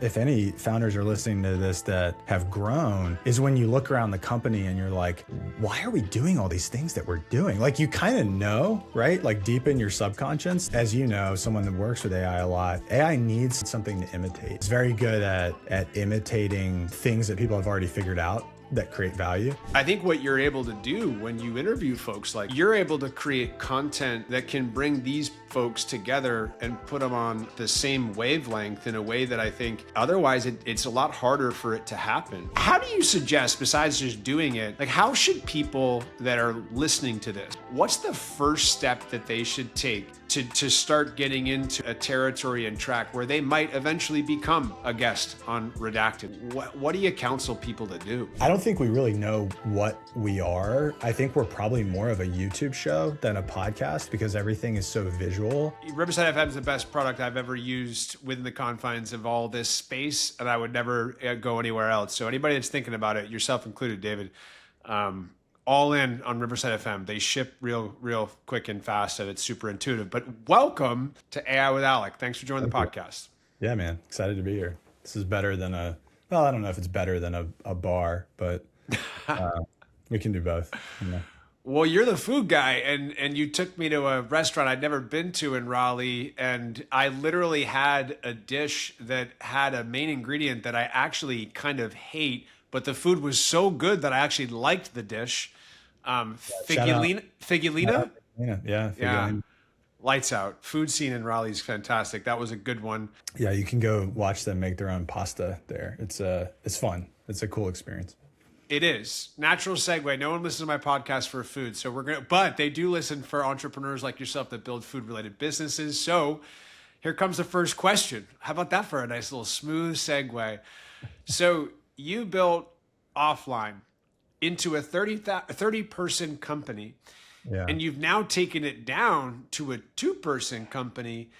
if any founders are listening to this that have grown, is when you look around the company and you're like, why are we doing all these things that we're doing? Like, you kind of know, right? Like deep in your subconscious, as you know, someone that works with AI a lot, AI needs something to imitate. It's very good at imitating things that people have already figured out that create value. I think what you're able to do when you interview folks, like you're able to create content that can bring these folks together and put them on the same wavelength in a way that I think otherwise it's a lot harder for it to happen. How do you suggest, besides just doing it, like how should people that are listening to this, what's the first step that they should take to start getting into a territory and track where they might eventually become a guest on Redacted? What do you counsel people to do? I don't think we really know what we are. I think we're probably more of a YouTube show than a podcast because everything is so visual. Riverside FM is the best product I've ever used within the confines of all this space, and I would never go anywhere else. So anybody that's thinking about it, yourself included, David, all in on Riverside FM. They ship real quick and fast, and it's super intuitive. But welcome to AI with Alec. Thanks for joining the podcast. Yeah, man. Excited to be here. This is better than well, I don't know if it's better than a bar, but we can do both. You know? Well, you're the food guy, and you took me to a restaurant I'd never been to in Raleigh, and I literally had a dish that had a main ingredient that I actually kind of hate, but the food was so good that I actually liked the dish. Figulina? Yeah. Lights out. Food scene in Raleigh is fantastic. That was a good one. Yeah, you can go watch them make their own pasta there. It's fun. It's a cool experience. It is. Natural segue. No one listens to my podcast for food, but they do listen for entrepreneurs like yourself that build food-related businesses. So here comes the first question. How about that for a nice little smooth segue? So you built Offline into a 30-person company. Yeah. And you've now taken it down to a 2-person company,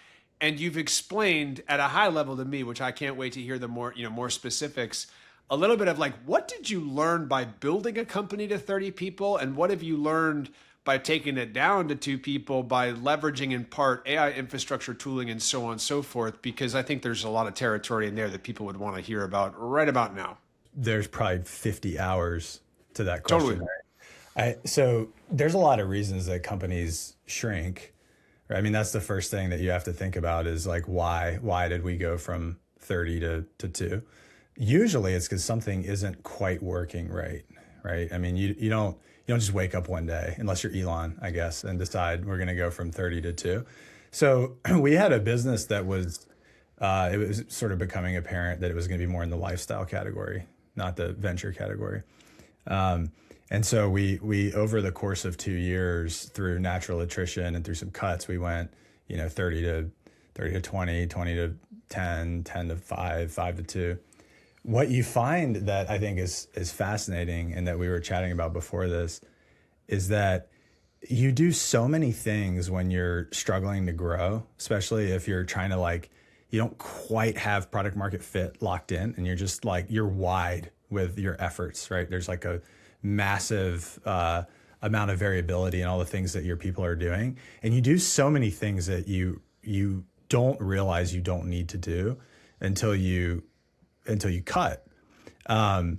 and you've explained at a high level to me, which I can't wait to hear the more specifics, a little bit of like, what did you learn by building a company to 30 people? And what have you learned by taking it down to 2 people by leveraging in part AI infrastructure tooling and so on and so forth? Because I think there's a lot of territory in there that people would want to hear about right about now. There's probably 50 hours to that question. Totally. So there's a lot of reasons that companies shrink. Right? I mean, that's the first thing that you have to think about is like, why did we go from 30 to 2? Usually it's because something isn't quite working right? I mean, you don't just wake up one day, unless you're Elon, I guess, and decide we're going to go from 30 to 2. So we had a business that was, it was sort of becoming apparent that it was going to be more in the lifestyle category, not the venture category. And so we over the course of 2 years, through natural attrition and through some cuts, we went, 30 to 20, 20 to 10, 10 to 5, 5 to 2. What you find that I think is fascinating, and that we were chatting about before this, is that you do so many things when you're struggling to grow, especially if you're trying to you don't quite have product market fit locked in, and you're just you're wide with your efforts, right? There's like a massive amount of variability in all the things that your people are doing. And you do so many things that you don't realize you don't need to do until you cut. And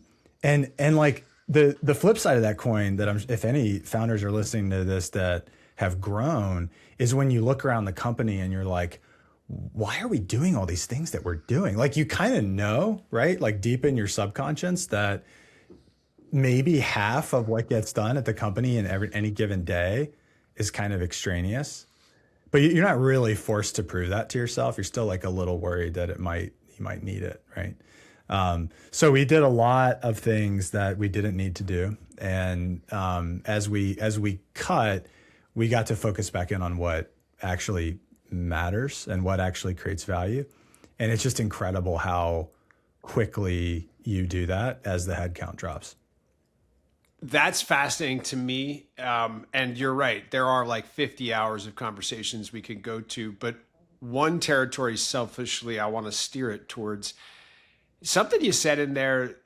like the flip side of that coin that if any founders are listening to this that have grown, is when you look around the company and you're like, why are we doing all these things that we're doing? Like, you kind of know, right? Like deep in your subconscious that maybe half of what gets done at the company in any given day is kind of extraneous, but you're not really forced to prove that to yourself. You're still like a little worried that you might need it, right? So we did a lot of things that we didn't need to do, and as we cut, we got to focus back in on what actually matters and what actually creates value, and it's just incredible how quickly you do that as the headcount drops. That's fascinating to me. And you're right. There are like 50 hours of conversations we could go to, but one territory selfishly, I want to steer it towards something you said in there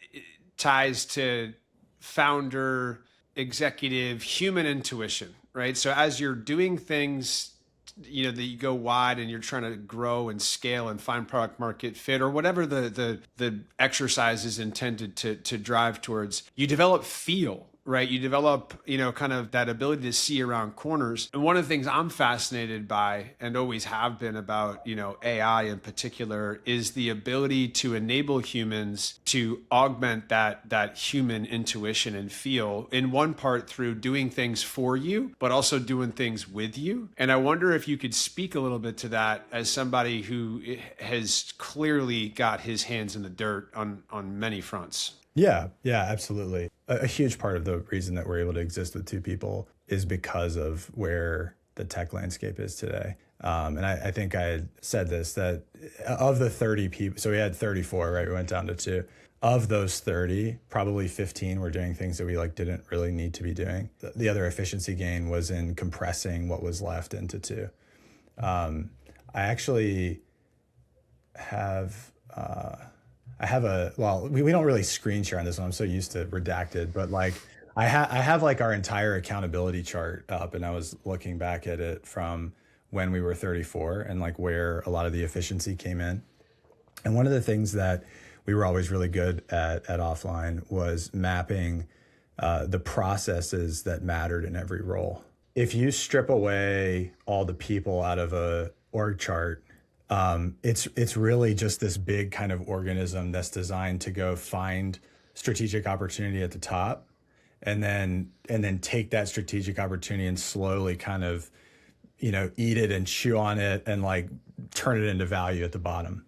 ties to founder, executive, human intuition, right? So as you're doing things that you go wide and you're trying to grow and scale and find product market fit, or whatever the exercise is intended to drive towards, you develop feel, right? You develop, kind of that ability to see around corners. And one of the things I'm fascinated by, and always have been, about, AI in particular, is the ability to enable humans to augment that human intuition and feel, in one part through doing things for you, but also doing things with you. And I wonder if you could speak a little bit to that, as somebody who has clearly got his hands in the dirt on many fronts. Yeah, absolutely. A huge part of the reason that we're able to exist with two people is because of where the tech landscape is today. And I think I had said this, that of the 30 people, so we had 34, right? We went down to 2. Of those 30, probably 15 were doing things that we didn't really need to be doing. The other efficiency gain was in compressing what was left into 2. I actually have... we don't really screen share on this one. I'm so used to redacted, but I have our entire accountability chart up, and I was looking back at it from when we were 34 and where a lot of the efficiency came in. And one of the things that we were always really good at Offline was mapping the processes that mattered in every role. If you strip away all the people out of a org chart, it's really just this big kind of organism that's designed to go find strategic opportunity at the top, and then take that strategic opportunity and slowly kind of, eat it and chew on it and turn it into value at the bottom.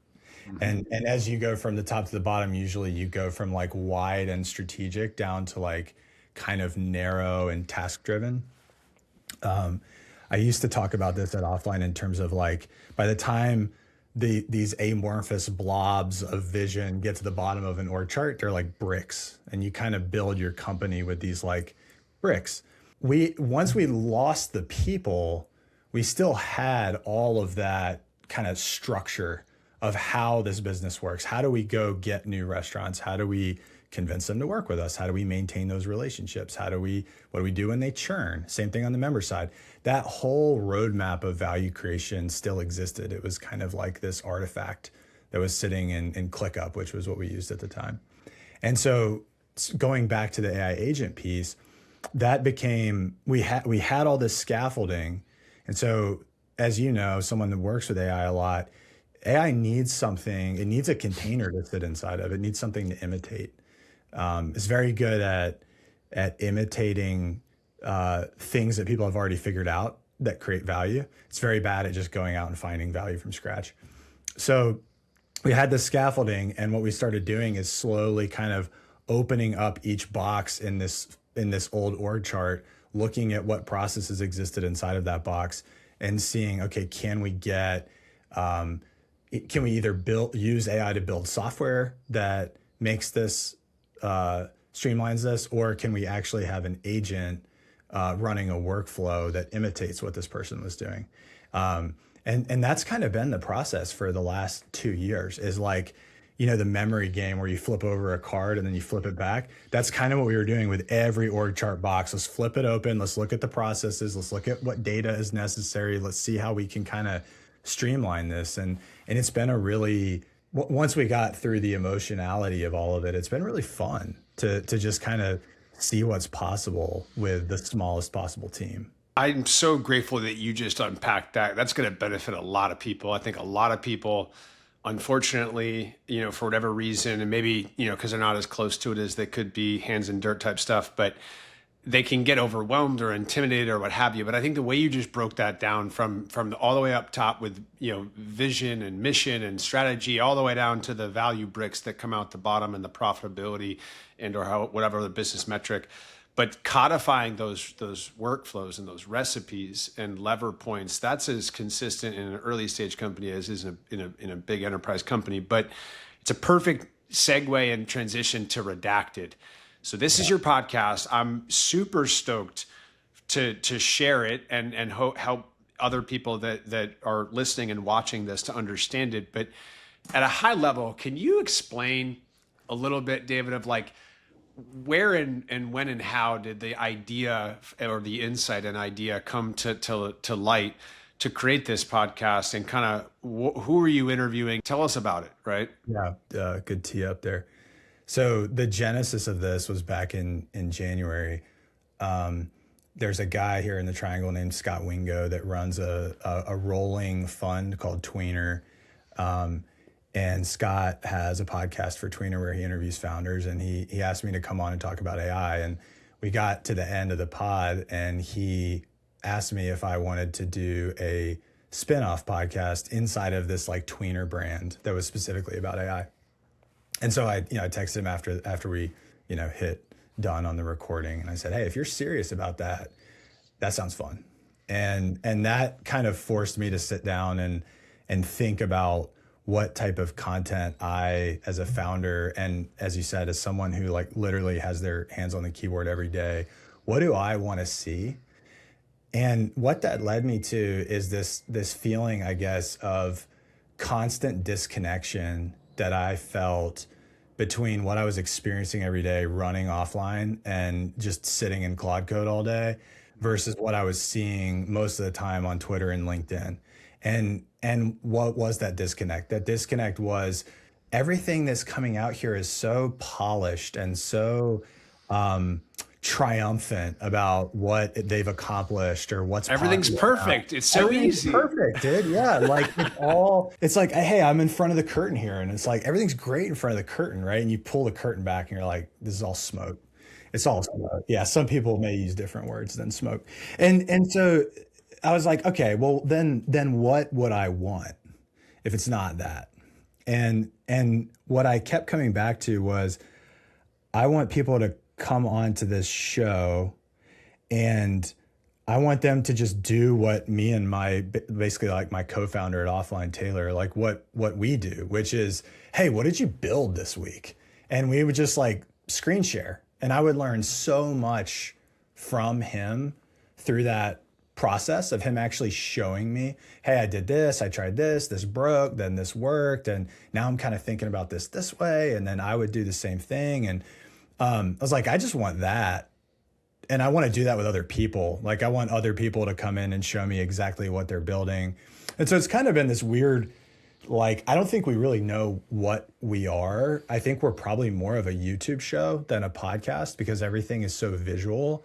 Mm-hmm. And as you go from the top to the bottom, usually you go from wide and strategic down to kind of narrow and task driven. I used to talk about this at Offline in terms of by the time these amorphous blobs of vision get to the bottom of an org chart, they're like bricks, and you kind of build your company with these bricks. Once we lost the people, we still had all of that kind of structure of how this business works. How do we go get new restaurants? How do we convince them to work with us? How do we maintain those relationships? What do we do when they churn? Same thing on the member side. That whole roadmap of value creation still existed. It was kind of like this artifact that was sitting in ClickUp, which was what we used at the time. And so going back to the AI agent piece, that became, we had all this scaffolding. And so, as you know, someone that works with AI a lot, AI needs something, it needs a container to sit inside of. It needs something to imitate. It's very good at imitating things that people have already figured out that create value. It's very bad at just going out and finding value from scratch. So we had this scaffolding, and what we started doing is slowly kind of opening up each box in this old org chart, looking at what processes existed inside of that box and seeing, okay, can we either use AI to build software that makes this, streamlines this, or can we actually have an agent running a workflow that imitates what this person was doing? And that's kind of been the process for the last 2 years, is the memory game where you flip over a card and then you flip it back. That's kind of what we were doing with every org chart box. Let's flip it open. Let's look at the processes. Let's look at what data is necessary. Let's see how we can kind of streamline this. And it's been once we got through the emotionality of all of it, it's been really fun to just kind of see what's possible with the smallest possible team. I'm so grateful that you just unpacked that. That's going to benefit a lot of people. I think a lot of people, unfortunately, for whatever reason, and maybe, because they're not as close to it as they could be, hands in dirt type stuff, but they can get overwhelmed or intimidated or what have you. But I think the way you just broke that down from all the way up top with, vision and mission and strategy, all the way down to the value bricks that come out the bottom and the profitability and or whatever the business metric, but codifying those workflows and those recipes and lever points, that's as consistent in an early stage company as is in a big enterprise company. But it's a perfect segue and transition to Redacted. So this is your podcast. I'm super stoked to share it and help other people that are listening and watching this to understand it. But at a high level, can you explain a little bit, David, of where and when and how did the idea or the insight and idea come to light to create this podcast, and kind of who are you interviewing? Tell us about it, right? Yeah, good tee up there. So the genesis of this was back in January. There's a guy here in the Triangle named Scott Wingo that runs a rolling fund called Tweener. And Scott has a podcast for Tweener where he interviews founders, and he asked me to come on and talk about AI. And we got to the end of the pod, and he asked me if I wanted to do a spin-off podcast inside of this like Tweener brand that was specifically about AI. And so I texted him after we, hit done on the recording, and I said, hey, if you're serious about that, that sounds fun. And that kind of forced me to sit down and think about what type of content I, as a founder, and as you said, as someone who like literally has their hands on the keyboard every day, what do I want to see? And what that led me to is this feeling, I guess, of constant disconnection that I felt between what I was experiencing every day running offline and just sitting in Claude Code all day versus what I was seeing most of the time on Twitter and LinkedIn. And what was that disconnect? That disconnect was everything that's coming out here is so polished and so triumphant about what they've accomplished or what's everything's perfect. It's so easy. Perfect, dude. Yeah. Like it's like, hey, I'm in front of the curtain here. And it's like, everything's great in front of the curtain, right? And you pull the curtain back and you're like, this is all smoke. It's all smoke. Yeah. Some people may use different words than smoke. And so I was like, okay, well then what would I want if it's not that? And what I kept coming back to was I want people to come on to this show and I want them to just do what me and basically like my co-founder at Offline, Taylor, like what we do, which is, hey, what did you build this week? And we would just like screen share. And I would learn so much from him through that process of him actually showing me, hey, I did this, I tried this broke, then this worked. And now I'm kind of thinking about this way. And then I would do the same thing. And I was like, I just want that. And I want to do that with other people. Like I want other people to come in and show me exactly what they're building. And so it's kind of been this weird, like, I don't think we really know what we are. I think we're probably more of a YouTube show than a podcast because everything is so visual.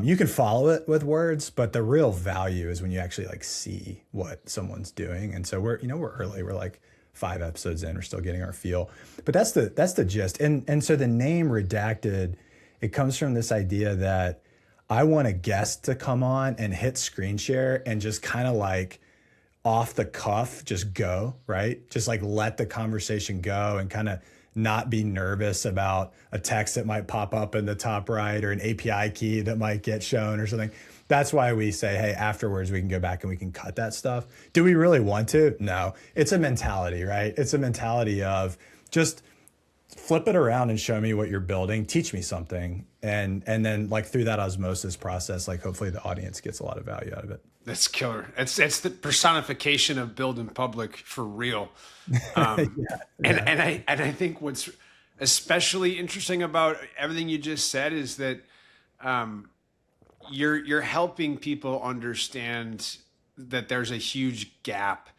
You can follow it with words, but the real value is when you actually like see what someone's doing. And so we're early. We're like 5 episodes in, we're still getting our feel, but that's the gist. And so the name Redacted, it comes from this idea that I want a guest to come on and hit screen share and just kind of like off the cuff, just go, right? Just like let the conversation go and kind of not be nervous about a text that might pop up in the top right or an API key that might get shown or something. That's why we say, hey, afterwards we can go back and we can cut that stuff. Do we really want to? No. It's a mentality, right? It's a mentality of just flip it around and show me what you're building, teach me something. And then like through that osmosis process, like hopefully the audience gets a lot of value out of it. That's killer. It's the personification of build in public for real. And I think what's especially interesting about everything you just said is that you're helping people understand that there's a huge gap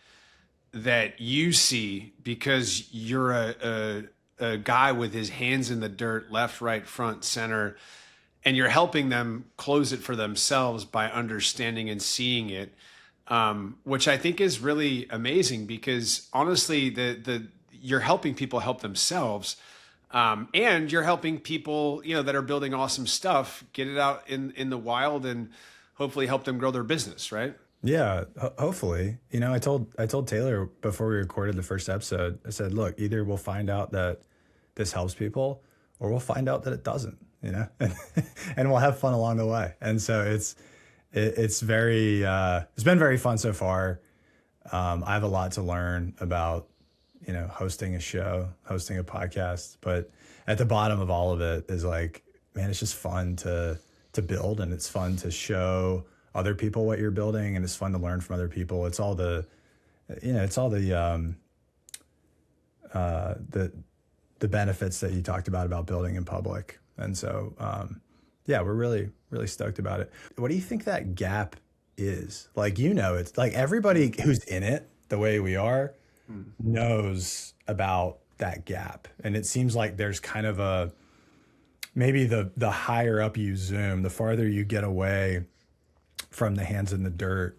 that you see because you're a guy with his hands in the dirt, left, right, front, center, and you're helping them close it for themselves by understanding and seeing it, which I think is really amazing because honestly, you're helping people help themselves. And you're helping people, that are building awesome stuff, get it out in the wild and hopefully help them grow their business, right? Yeah, hopefully. I told Taylor before we recorded the first episode, I said, look, either we'll find out that this helps people or we'll find out that it doesn't, and we'll have fun along the way. And so it's been very fun so far. I have a lot to learn about hosting a show, hosting a podcast, but at the bottom of all of it is like, man, it's just fun to build, and it's fun to show other people what you're building, and it's fun to learn from other people. It's all the benefits that you talked about building in public. And so, we're really, really stoked about it. What do you think that gap is. Like, it's like everybody who's in it the way we are knows about that gap. And it seems like there's kind of maybe the higher up you zoom, the farther you get away from the hands in the dirt,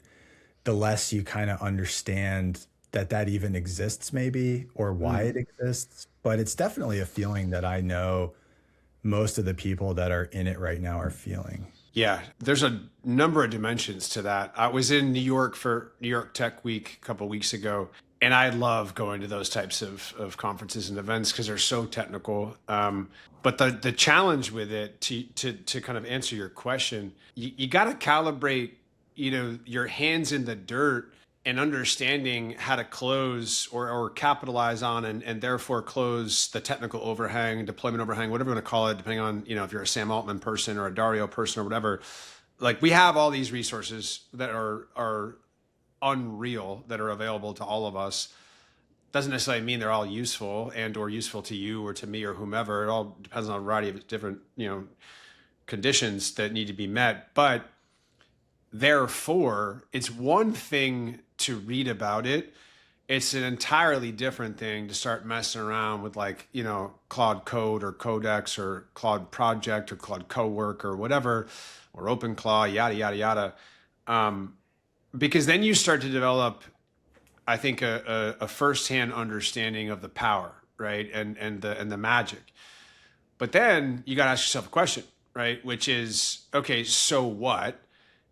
the less you kind of understand that even exists maybe, or why it exists. But it's definitely a feeling that I know most of the people that are in it right now are feeling. Yeah, there's a number of dimensions to that. I was in New York for New York Tech Week a couple of weeks ago, and I love going to those types of conferences and events because they're so technical. But the challenge with it, to kind of answer your question, you got to calibrate, your hands in the dirt and understanding how to close or capitalize on and therefore close the technical overhang, deployment overhang, whatever you want to call it, depending on, if you're a Sam Altman person or a Dario person or whatever. Like, we have all these resources that are unreal that are available to all of us. Doesn't necessarily mean they're all useful or useful to you or to me or whomever. It all depends on a variety of different, conditions that need to be met. But therefore, it's one thing to read about it. It's an entirely different thing to start messing around with, like, Claude Code or Codex or Claude Project or Claude Cowork or whatever, or OpenClaw, yada, yada, yada. Because then you start to develop, I think, a firsthand understanding of the power, right? And the magic. But then you got to ask yourself a question, right? Which is, okay, so what?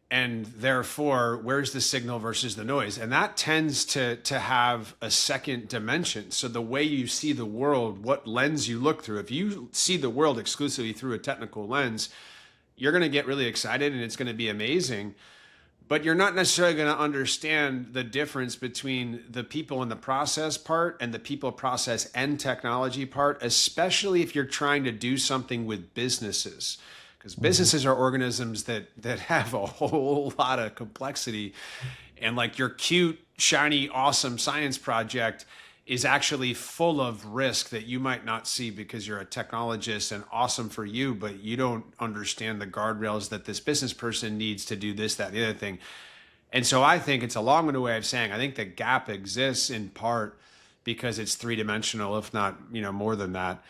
And therefore, where's the signal versus the noise? And that tends to have a second dimension. So the way you see the world, what lens you look through, if you see the world exclusively through a technical lens, you're going to get really excited and it's going to be amazing. But you're not necessarily going to understand the difference between the people in the process part and the people, process, and technology part, especially if you're trying to do something with businesses. Because businesses are organisms that have a whole lot of complexity. And like, your cute, shiny, awesome science project is actually full of risk that you might not see because you're a technologist, and awesome for you, but you don't understand the guardrails that this business person needs to do this, that, the other thing. And so I think it's a long-winded way of saying, I think the gap exists in part because it's three-dimensional, if not, more than that,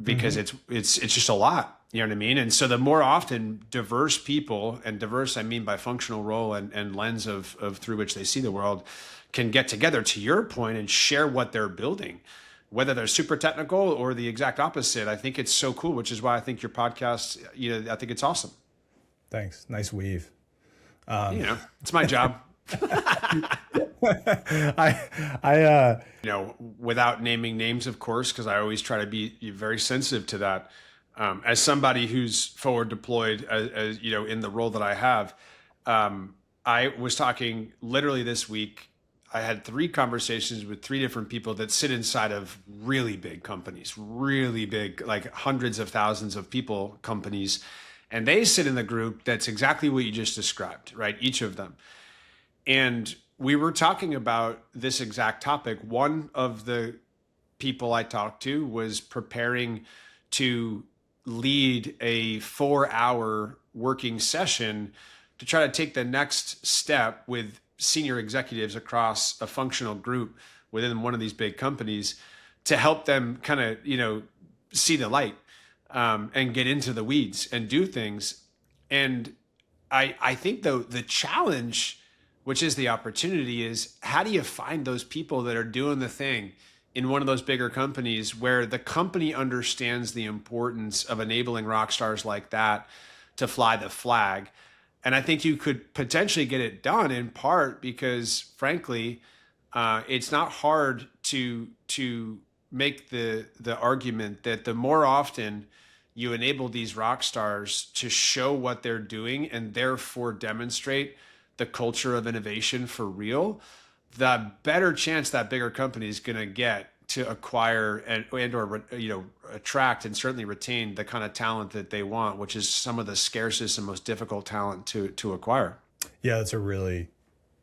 because it's just a lot. You know what I mean? And so the more often diverse people, and diverse I mean by functional role and lens of through which they see the world, can get together, to your point, and share what they're building, whether they're super technical or the exact opposite. I think it's so cool, which is why I think your podcast, I think it's awesome. Thanks. Nice weave. It's my job. Without naming names, of course, because I always try to be very sensitive to that. As somebody who's forward deployed, as in the role that I have, I was talking literally this week. I had 3 conversations with 3 different people that sit inside of really big companies, really big, like hundreds of thousands of people companies. And they sit in the group that's exactly what you just described, right? Each of them. And we were talking about this exact topic. One of the people I talked to was preparing to lead a 4-hour working session to try to take the next step with senior executives across a functional group within one of these big companies to help them kind of, see the light and get into the weeds and do things. And I think, though, the challenge, which is the opportunity, is how do you find those people that are doing the thing in one of those bigger companies where the company understands the importance of enabling rock stars like that to fly the flag. And I think you could potentially get it done in part because, frankly, it's not hard to make the argument that the more often you enable these rock stars to show what they're doing and therefore demonstrate the culture of innovation for real, the better chance that bigger company is going to get to acquire and or attract and certainly retain the kind of talent that they want, which is some of the scarcest and most difficult talent to acquire. Yeah, that's really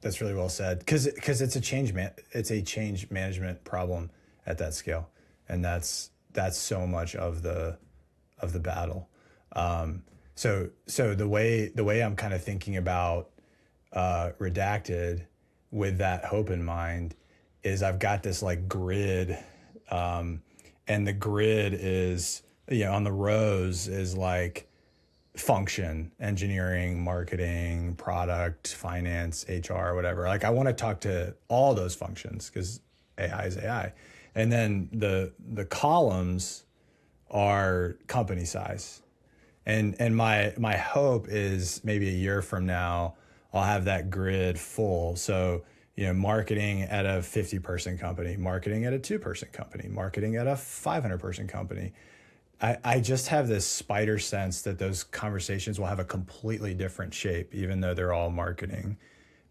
well said, because it's a change management problem at that scale, and that's so much of the battle. So the way I'm kind of thinking about Redacted with that hope in mind is I've got this like grid, and the grid is, on the rows is like function, engineering, marketing, product, finance, HR, whatever. Like I want to talk to all those functions because AI is AI. And then the columns are company size. And my hope is maybe a year from now, I'll have that grid full. So, marketing at a 50-person company, marketing at a 2-person company, marketing at a 500-person company. I just have this spider sense that those conversations will have a completely different shape, even though they're all marketing,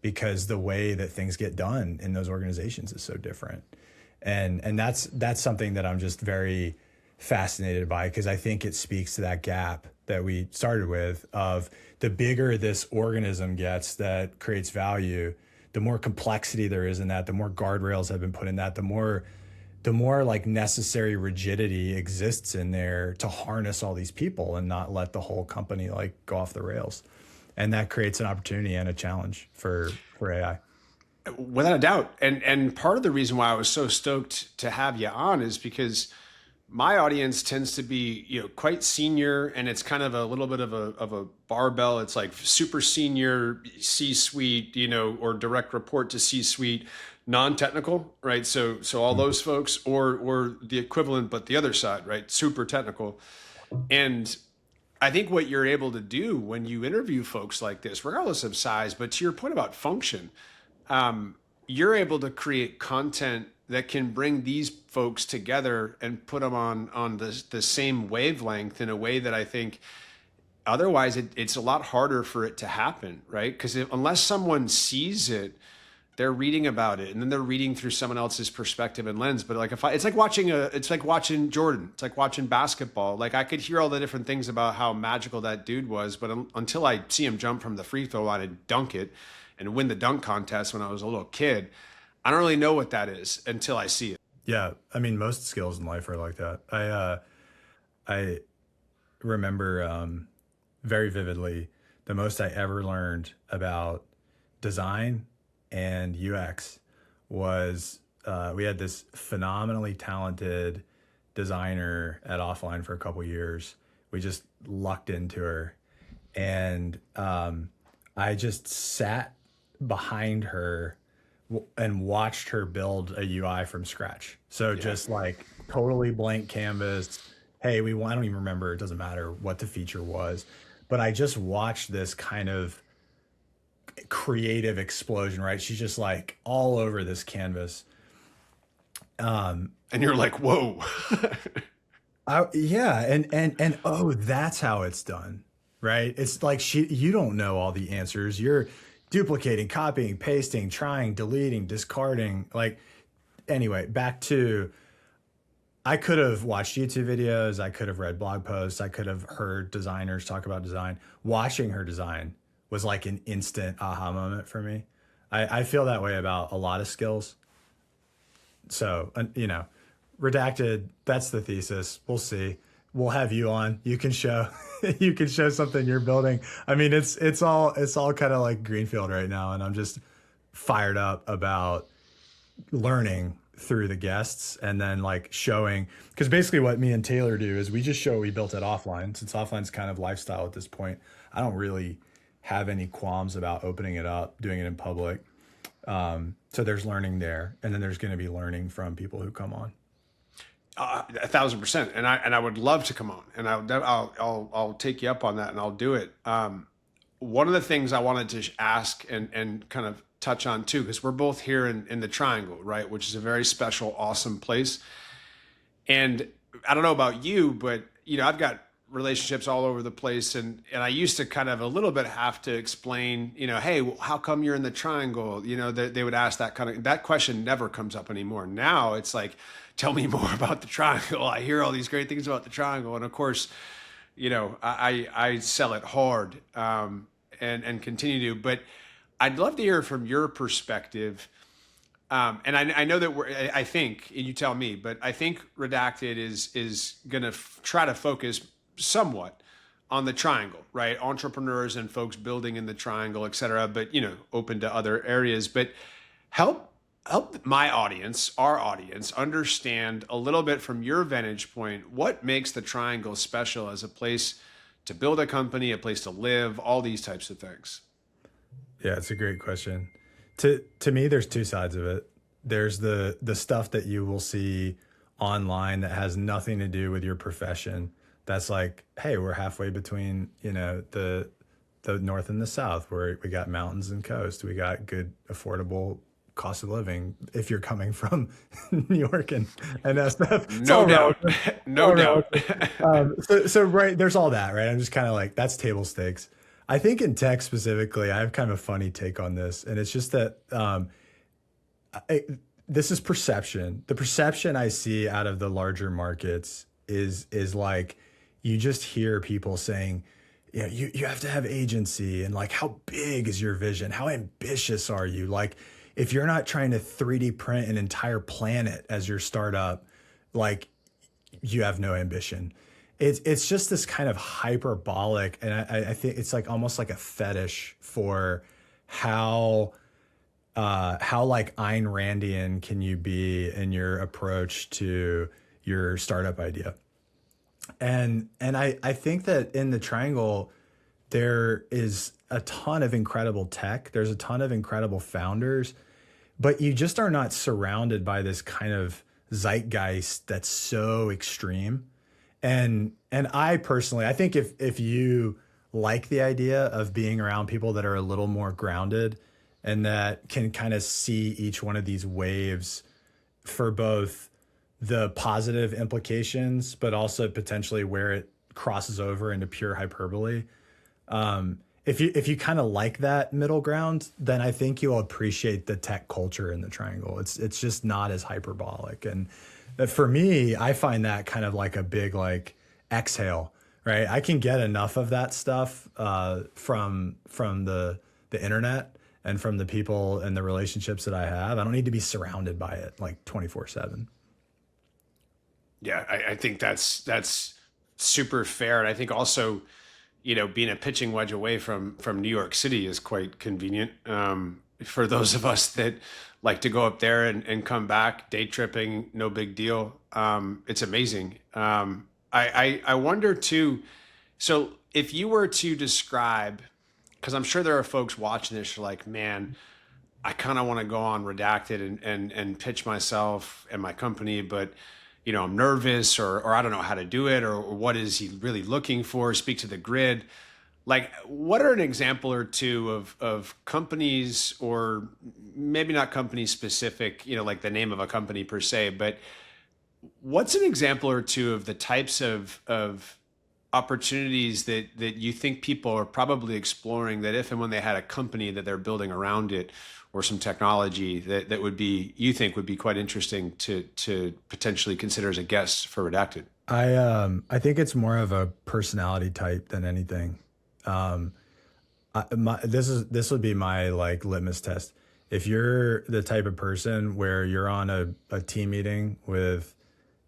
because the way that things get done in those organizations is so different. And that's something that I'm just very fascinated by, because I think it speaks to that gap that we started with of the bigger this organism gets that creates value, the more complexity there is in that, the more guardrails have been put in that, the more like necessary rigidity exists in there to harness all these people and not let the whole company like go off the rails. And that creates an opportunity and a challenge for AI. Without a doubt. And part of the reason why I was so stoked to have you on is because my audience tends to be, quite senior, and it's kind of a little bit of a barbell. It's like super senior C-suite, or direct report to C-suite, non-technical, right? So all those folks, or the equivalent, but the other side, right? Super technical. And I think what you're able to do when you interview folks like this, regardless of size, but to your point about function, you're able to create content that can bring these folks together and put them on the same wavelength in a way that I think otherwise it's a lot harder for it to happen, right? Because unless someone sees it, they're reading about it and then they're reading through someone else's perspective and lens. But like it's like watching Jordan. It's like watching basketball. Like I could hear all the different things about how magical that dude was, but until I see him jump from the free throw line and dunk it and win the dunk contest when I was a little kid, I don't really know what that is until I see it. Yeah. I mean, most skills in life are like that. I remember very vividly the most I ever learned about design and UX was we had this phenomenally talented designer at Offline for a couple of years. We just lucked into her. And I just sat behind her and watched her build a UI from scratch. So just like totally blank canvas. Hey, I don't even remember. It doesn't matter what the feature was, but I just watched this kind of creative explosion, right? She's just like all over this canvas. And you're like, whoa. Yeah. And oh, that's how it's done, right? It's like you don't know all the answers. You're duplicating, copying, pasting, trying, deleting, discarding. Like, anyway, back to, I could have watched YouTube videos. I could have read blog posts. I could have heard designers talk about design. Watching her design was like an instant aha moment for me. I feel that way about a lot of skills. So, Redacted, that's the thesis. We'll see. We'll have you on. You can show something you're building. I mean, it's all kind of like greenfield right now, and I'm just fired up about learning through the guests and then like showing, because basically what me and Taylor do is we just show what we built at Offline. Since Offline's kind of lifestyle at this point, I don't really have any qualms about opening it up, doing it in public. So there's learning there, and then there's going to be learning from people who come on. 1,000%. And I would love to come on, and I'll take you up on that, and I'll do it. One of the things I wanted to ask and kind of touch on too, because we're both here in the Triangle, right? Which is a very special, awesome place. And I don't know about you, but I've got relationships all over the place, and I used to kind of a little bit have to explain, hey, well, how come you're in the Triangle? They would ask that question never comes up anymore. Now it's like, tell me more about the Triangle. I hear all these great things about the Triangle, and of course, I sell it hard and continue to. But I'd love to hear from your perspective. And I know that I think, and you tell me, but I think Redacted is going to try to focus somewhat on the triangle, right? Entrepreneurs and folks building in the triangle, et cetera, but, open to other areas. But help my audience, our audience, understand a little bit from your vantage point, what makes the triangle special as a place to build a company, a place to live, all these types of things. Yeah, it's a great question. To me, there's two sides of it. There's the stuff that you will see online that has nothing to do with your profession. That's like, hey, we're halfway between, the north and the south, where we got mountains and coast. We got good, affordable cost of living if you're coming from New York and that stuff. No doubt. No doubt. So right, there's all that, right? I'm just kind of like, that's table stakes. I think in tech specifically, I have kind of a funny take on this. And it's just that this is perception. The perception I see out of the larger markets is like, you just hear people saying, you have to have agency, and like, how big is your vision? How ambitious are you? Like, if you're not trying to 3D print an entire planet as your startup, like, you have no ambition. It's just this kind of hyperbolic, and I think it's like almost like a fetish for how like Ayn Randian can you be in your approach to your startup idea. And I think that in the triangle, there is a ton of incredible tech. There's a ton of incredible founders, but you just are not surrounded by this kind of zeitgeist that's so extreme. And I personally, I think if you like the idea of being around people that are a little more grounded and that can kind of see each one of these waves for both the positive implications, but also potentially where it crosses over into pure hyperbole. If you kind of like that middle ground, then I think you'll appreciate the tech culture in the triangle. It's just not as hyperbolic. And for me, I find that kind of like a big like exhale, right? I can get enough of that stuff from the internet and from the people and the relationships that I have. I don't need to be surrounded by it like 24/7. Yeah, I think that's super fair. And I think also, being a pitching wedge away from New York City is quite convenient for those of us that like to go up there and come back. Day tripping, no big deal. It's amazing. I wonder too, so if you were to describe, because I'm sure there are folks watching this, you're like, man, I kind of want to go on Redacted and pitch myself and my company, but I'm nervous or I don't know how to do it, or what is he really looking for? Speak to the grid. Like, what are an example or two of companies, or maybe not company specific, like the name of a company per se, but what's an example or two of the types of opportunities that you think people are probably exploring, that if and when they had a company that they're building around it, or some technology that would be, you think would be quite interesting to potentially consider as a guest for Redacted? I think it's more of a personality type than anything. This would be my like litmus test. If you're the type of person where you're on a team meeting with,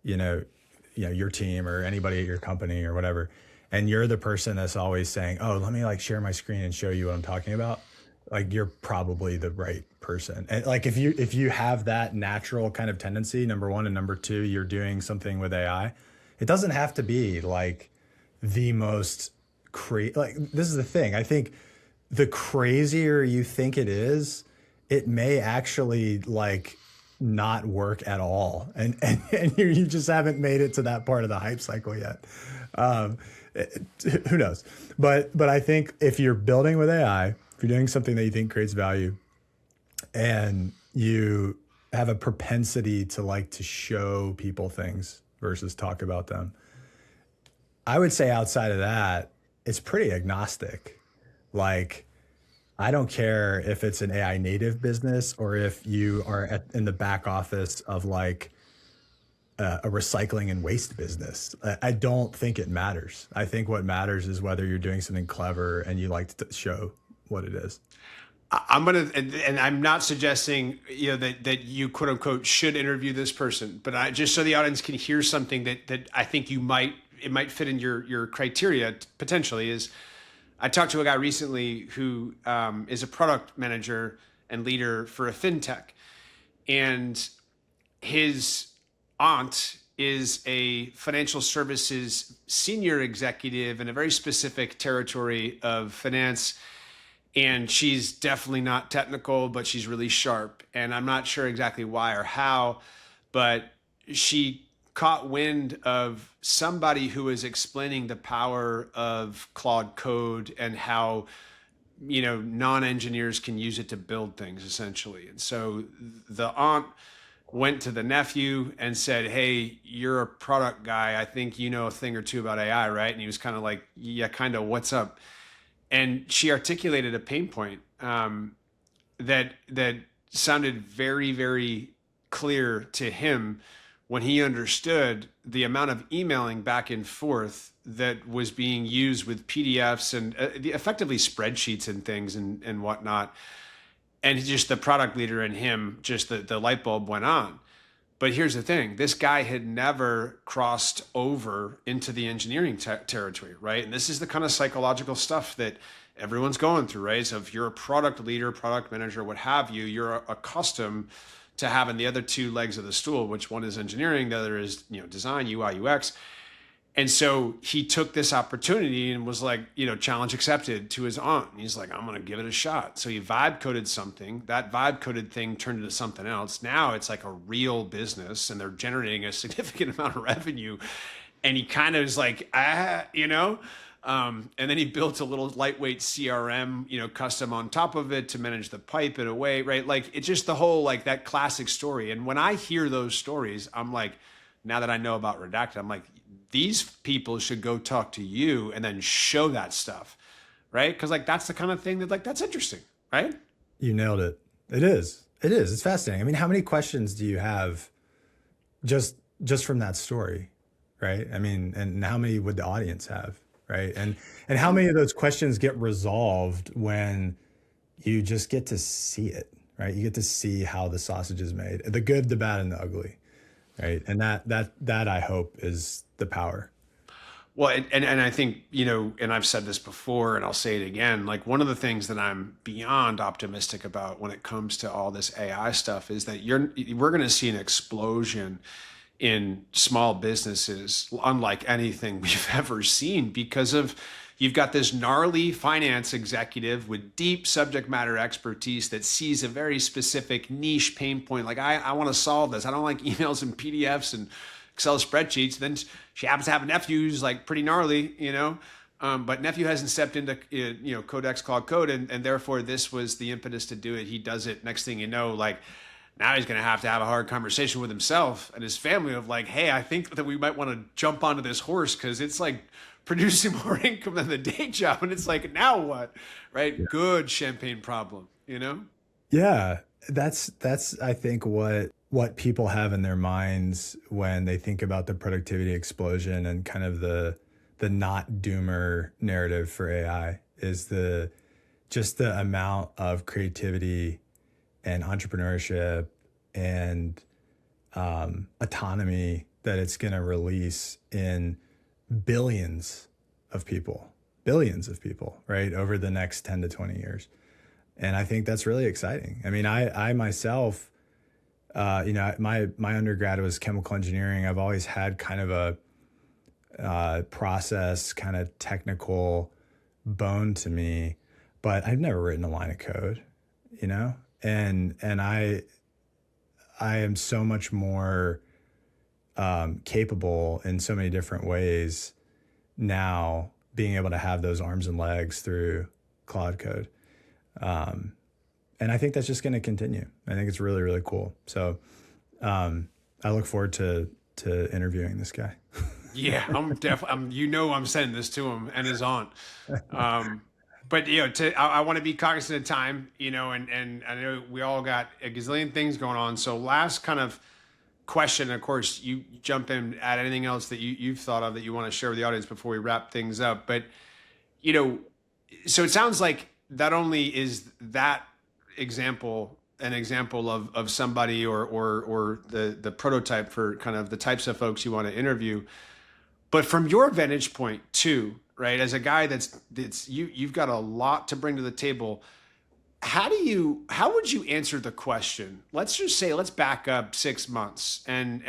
your team or anybody at your company or whatever, and you're the person that's always saying, oh, let me like share my screen and show you what I'm talking about, like, you're probably the right person. And like, if you have that natural kind of tendency, number one, and number two, you're doing something with AI, it doesn't have to be like the most like, this is the thing. I think the crazier you think it is, it may actually like not work at all. And you just haven't made it to that part of the hype cycle yet. Who knows? But I think if you're building with AI, if you're doing something that you think creates value, and you have a propensity to like to show people things versus talk about them, I would say outside of that, it's pretty agnostic. Like, I don't care if it's an AI native business or if you are in the back office of like a recycling and waste business. I don't think it matters. I think what matters is whether you're doing something clever and you like to show what it is. And I'm not suggesting, that you quote unquote should interview this person, but just so the audience can hear something that I think you might it might fit in your criteria potentially is I talked to a guy recently who is a product manager and leader for a fintech, and his aunt is a financial services senior executive in a very specific territory of finance. And she's definitely not technical, but she's really sharp. And I'm not sure exactly why or how, but she caught wind of somebody who was explaining the power of Claude Code and how, non-engineers can use it to build things essentially. And so the aunt went to the nephew and said, "Hey, you're a product guy. I think you know a thing or two about AI, right?" And he was kind of like, "Yeah, kind of. What's up?" And she articulated a pain point that sounded very, very clear to him when he understood the amount of emailing back and forth that was being used with PDFs and effectively spreadsheets and things and whatnot. And just the product leader in him, just the light bulb went on. But here's the thing, this guy had never crossed over into the engineering territory, right? And this is the kind of psychological stuff that everyone's going through, right? So if you're a product leader, product manager, what have you, you're accustomed to having the other two legs of the stool, which one is engineering, the other is, design, UI, UX. And so he took this opportunity and was like, challenge accepted to his aunt. And he's like, I'm going to give it a shot. So he vibe coded something. That vibe coded thing turned into something else. Now it's like a real business and they're generating a significant amount of revenue. And he kind of is like, and then he built a little lightweight CRM, custom on top of it to manage the pipe in a way, right? Like it's just the whole, like that classic story. And when I hear those stories, I'm like, now that I know about Redacted, I'm like, these people should go talk to you and then show that stuff, right? Because like that's the kind of thing that like that's interesting, right? You nailed it. It is. It's fascinating. I mean, how many questions do you have just from that story, right? I mean, and how many would the audience have, right? And how many of those questions get resolved when you just get to see it, right? You get to see how the sausage is made, the good, the bad, and the ugly. Right. And that I hope is the power. Well, and I think, and I've said this before and I'll say it again, like one of the things that I'm beyond optimistic about when it comes to all this AI stuff is that we're going to see an explosion in small businesses unlike anything we've ever seen because of you've got this gnarly finance executive with deep subject matter expertise that sees a very specific niche pain point. Like, I want to solve this. I don't like emails and PDFs and Excel spreadsheets. Then she happens to have a nephew who's like pretty gnarly, but nephew hasn't stepped into, Codex Claude Code. And therefore this was the impetus to do it. He does it. Next thing you know, like now he's going to have a hard conversation with himself and his family of like, hey, I think that we might want to jump onto this horse because it's like producing more income than the day job. And it's like, now what? Right? Yeah. Good champagne problem, Yeah. That's I think what people have in their minds when they think about the productivity explosion and kind of the not doomer narrative for AI is just the amount of creativity and entrepreneurship and autonomy that it's going to release in billions of people, right, over the next 10 to 20 years. And I think that's really exciting. I mean, I myself, my undergrad was chemical engineering. I've always had kind of a process, kind of technical bone to me, but I've never written a line of code, and I am so much more capable in so many different ways now, being able to have those arms and legs through Claude Code. And I think that's just going to continue. I think it's really, really cool. So I look forward to interviewing this guy. Yeah, I'm definitely, I'm sending this to him and his aunt. But, I want to be cognizant of time, and I know we all got a gazillion things going on. So last kind of question, of course, you jump in, add anything else that you've thought of that you want to share with the audience before we wrap things up. But, so it sounds like not only is that example an example of somebody or the prototype for kind of the types of folks you want to interview, But from your vantage point too, right? As a guy you've got a lot to bring to the table. How would you answer the question? Let's just say, let's back up 6 months, and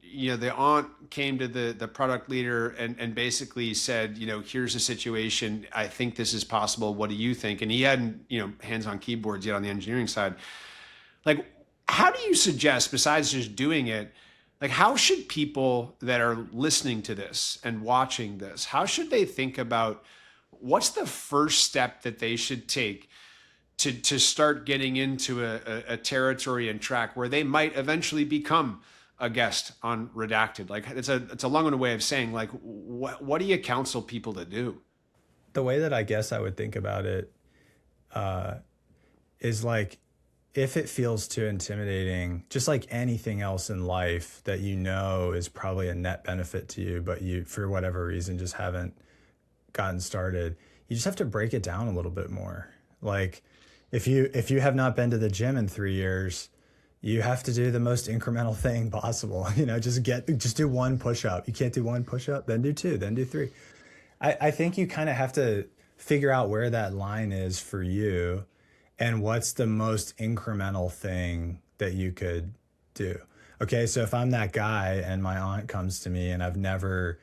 the aunt came to the product leader and basically said, here's the situation. I think this is possible. What do you think? And he hadn't, hands on keyboards yet on the engineering side. Like, how do you suggest, besides just doing it, like, how should people that are listening to this and watching this, how should they think about what's the first step that they should take to start getting into a territory and track where they might eventually become a guest on Redacted? Like, it's a long-winded way of saying, like, what do you counsel people to do? The way that I guess I would think about it is like, if it feels too intimidating, just like anything else in life that is probably a net benefit to you, but you, for whatever reason, just haven't gotten started, you just have to break it down a little bit more. Like, if you have not been to the gym in 3 years, you have to do the most incremental thing possible. Just do one push-up. You can't do one push-up, then do two, then do three. I think you kind of have to figure out where that line is for you and what's the most incremental thing that you could do. Okay, so if I'm that guy and my aunt comes to me and I've never,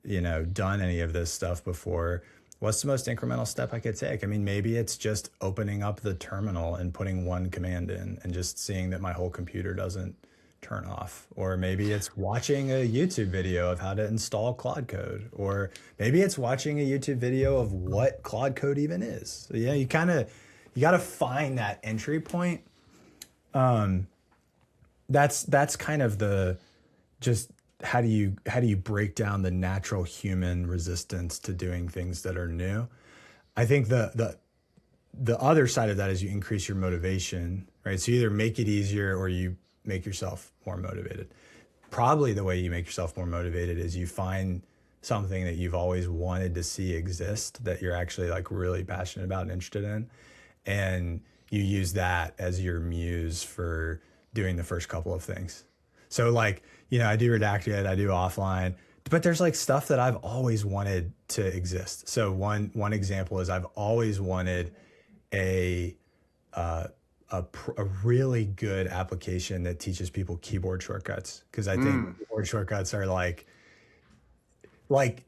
done any of this stuff before, what's the most incremental step I could take? I mean, maybe it's just opening up the terminal and putting one command in and just seeing that my whole computer doesn't turn off. Or maybe it's watching a YouTube video of how to install Claude Code. Or maybe it's watching a YouTube video of what Claude Code even is. So yeah, you got to find that entry point. That's kind of how do you break down the natural human resistance to doing things that are new? I think the other side of that is you increase your motivation, right? So you either make it easier or you make yourself more motivated. Probably the way you make yourself more motivated is you find something that you've always wanted to see exist that you're actually like really passionate about and interested in. And you use that as your muse for doing the first couple of things. So like, I do Redacted, I do offline, but there's like stuff that I've always wanted to exist. So one example is I've always wanted a really good application that teaches people keyboard shortcuts. Because I think keyboard shortcuts are like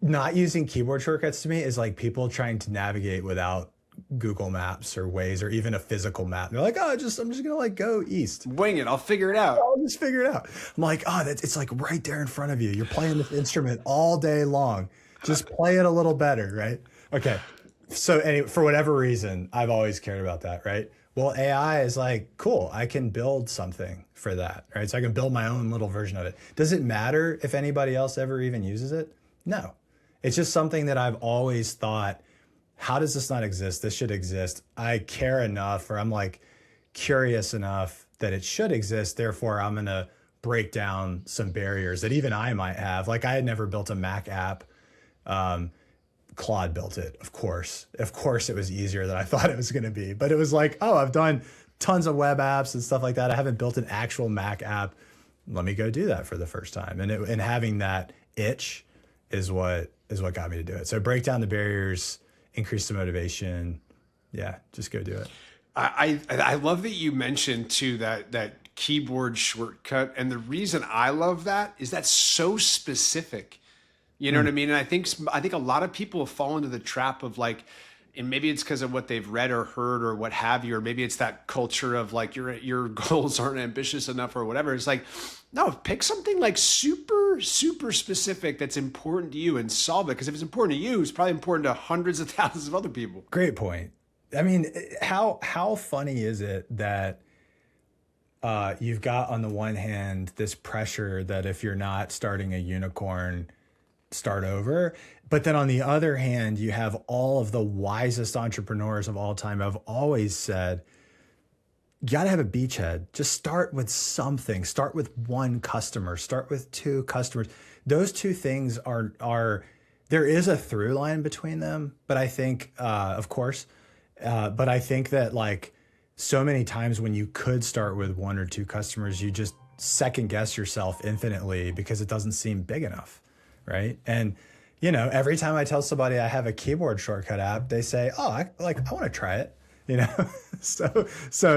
not using keyboard shortcuts to me is like people trying to navigate without Google Maps or Waze or even a physical map. They're like, I'm just gonna like go east. Wing it, I'll figure it out. I'll just figure it out. I'm like, it's like right there in front of you. You're playing this instrument all day long. Just play it a little better, right? Okay. So anyway, for whatever reason, I've always cared about that, right? Well, AI is like, cool, I can build something for that, right? So I can build my own little version of it. Does it matter if anybody else ever even uses it? No. It's just something that I've always thought, how does this not exist? This should exist. I care enough, or I'm like curious enough that it should exist. Therefore, I'm going to break down some barriers that even I might have. Like I had never built a Mac app. Claude built it, of course. Of course, it was easier than I thought it was going to be. But it was like, I've done tons of web apps and stuff like that. I haven't built an actual Mac app. Let me go do that for the first time. And having that itch is what got me to do it. So break down the barriers, increase the motivation. Yeah, just go do it. I love that you mentioned too that keyboard shortcut. And the reason I love that is that's so specific. You know what I mean? And I think a lot of people have fallen into the trap of like, and maybe it's because of what they've read or heard or what have you, or maybe it's that culture of like your goals aren't ambitious enough or whatever. It's like, no, pick something like super, super specific that's important to you and solve it. Because if it's important to you, it's probably important to hundreds of thousands of other people. Great point. I mean, how funny is it that you've got on the one hand this pressure that if you're not starting a unicorn, start over. But then on the other hand, you have all of the wisest entrepreneurs of all time have always said, you got to have a beachhead. Just start with something. Start with one customer. Start with two customers. Those two things are there is a through line between them. But I think, of course, but I think that like so many times when you could start with one or two customers, you just second guess yourself infinitely because it doesn't seem big enough. right? And every time I tell somebody I have a keyboard shortcut app, they say, "Oh, I want to try it." So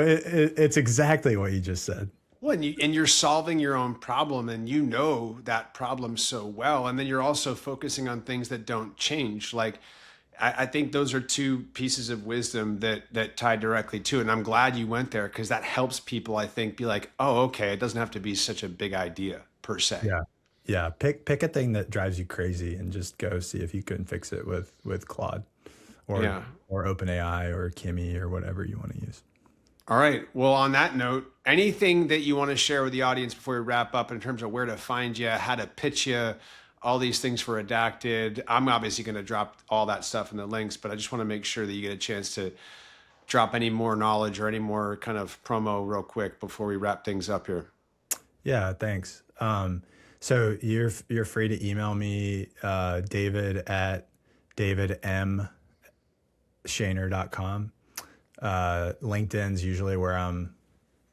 it's exactly what you just said. Well, and you're solving your own problem, and you know that problem so well, and then you're also focusing on things that don't change. Like, I think those are two pieces of wisdom that tie directly to it. And I'm glad you went there, because that helps people, I think, be like, oh, okay, it doesn't have to be such a big idea per se. Yeah. Yeah. Pick a thing that drives you crazy and just go see if you can fix it with Claude or OpenAI or Kimi or whatever you want to use. All right. Well, on that note, anything that you want to share with the audience before we wrap up in terms of where to find you, how to pitch you, all these things for Redacted? I'm obviously going to drop all that stuff in the links, but I just want to make sure that you get a chance to drop any more knowledge or any more kind of promo real quick before we wrap things up here. Yeah, thanks. So you're free to email me, David at davidmshaner.com. LinkedIn's usually where I'm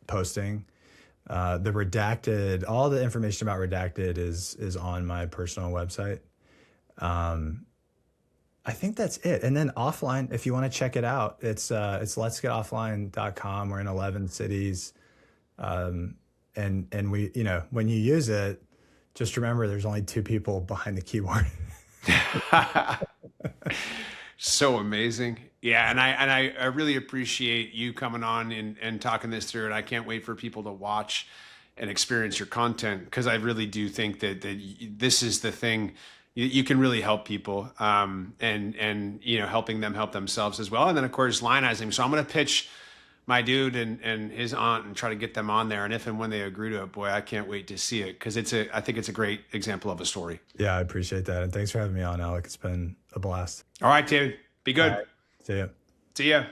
posting. The Redacted, all the information about Redacted is on my personal website. I think that's it. And then offline, if you want to check it out, it's letsgetoffline.com. We're in 11 cities. And we, when you use it, just remember there's only 2 people behind the keyboard. So amazing. Yeah. And I really appreciate you coming on and talking this through. And I can't wait for people to watch and experience your content, because I really do think that this is the thing. You can really help people, and helping them help themselves as well. And then of course, lionizing. So I'm going to pitch my dude and his aunt and try to get them on there. And if and when they agree to it, boy, I can't wait to see it, because I think it's a great example of a story. Yeah, I appreciate that. And thanks for having me on, Alec. It's been a blast. All right, David, be good. All right. See ya. See ya.